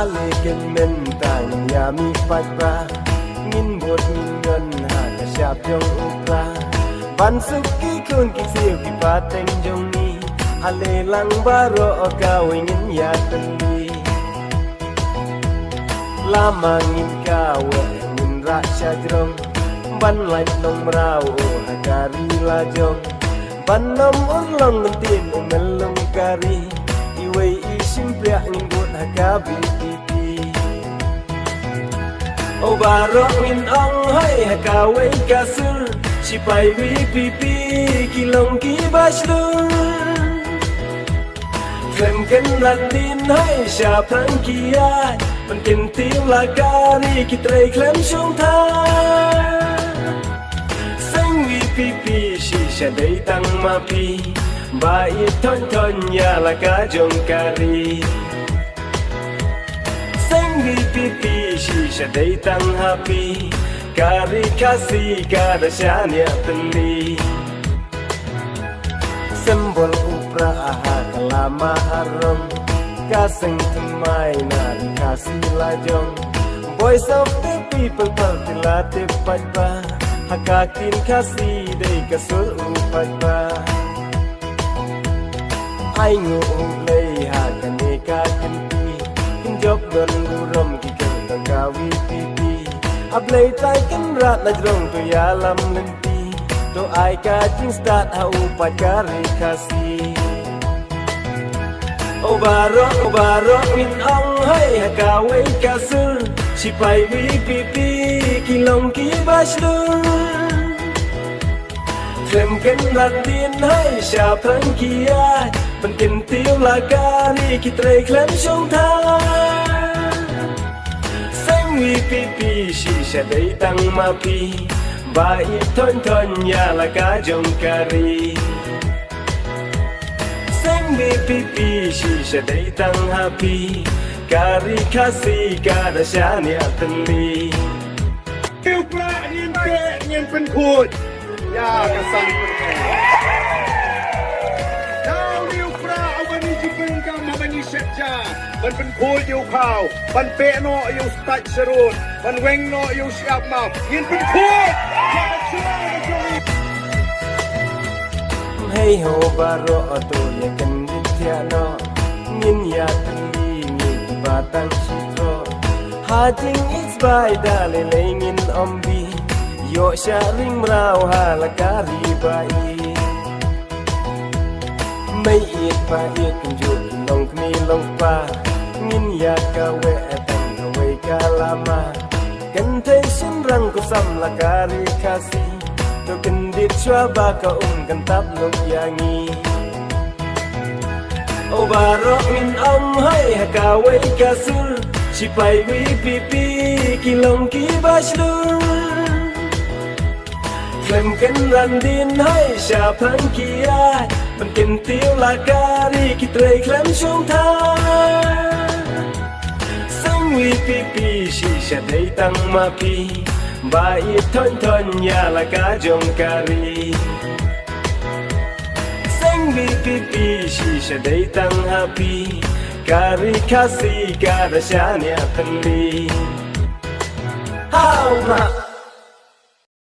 Halikin mentang yami patra Ngin bột ngin ngân hạ cả sạp dòng ukra Ban suki kun ki siêu ki pateng jong ni Ale lang baro kawai ngin ya tendi Lama ngin kawe ngin rasya jrong Ban lai nong merau hagari lajong Ban nom urlong ngentin umelong kari Iwei isim priak ngin bot hagabi pipi O barok ngin ong hai hagawai kasur Sipai wi pipi kilong ki bashlun Klem ken landin hai sya prang kiai Penkin tim lagari kitrei klem shong tha Seng wi pipi shisha dei tang mapi Bai thon thon ya laga jong kari Seng wi pipi shisha dei tang happy Kari kasih kada syania teli Sembol upra aha kelama harum Kaseng temai nari kasih lajong Voice of the people pertilatip pajba Hakakin kasih day kasur upat ba Ay ngulay hakane kakinti Kinjok don burom kikang tanggawi pipi Ablay tay kan rat na drong to yalam lenti To ay ka jing start ha upat kari kasi O barok min ong hai hakaway kasur Sipay wi pipi kilong ki bashlun Klem ken latin hai sya prang kiai Penkin tiup lagari kitrei klem shong tha Wi pipi shisha dei tang mapi Bai thon thon ya laga jong kari Seng wi pipi shisha dei tang happy Kari kasih kada syania teli Liu pra ngin pe ngin pen khut Ya kasan pen Now liu pra awani jipeng kam mabani setja Ban pen khut yu khao Ban pe no yu staj serut Ban weng no yu siap mau Ngin pen khut Ya kasan Hey ho baro to ya kan ditya no Ngin ya teli ngin batang chitro Hajing it's by dale ngin ombi Yo sharing mrau halakari bai May it pa it kunjuk long kni long pa Ngin ya kawe atang kawe kalama Kan tay simrang ko sam lakari kasi To kendit chwa ba ka kan tap lok yangi O barok min om hai hakawai kasur Sipay wi pipi kilong ki bashlun Klem ken landin hai sya prang kiai Penkin tiup lagari kitrei klem shong tha Seng wi pipi shisha dei tang mapi Bai thon thon ya laga jong kari Seng wi pipi shisha dei tang happy Kari kasih kada syania teli How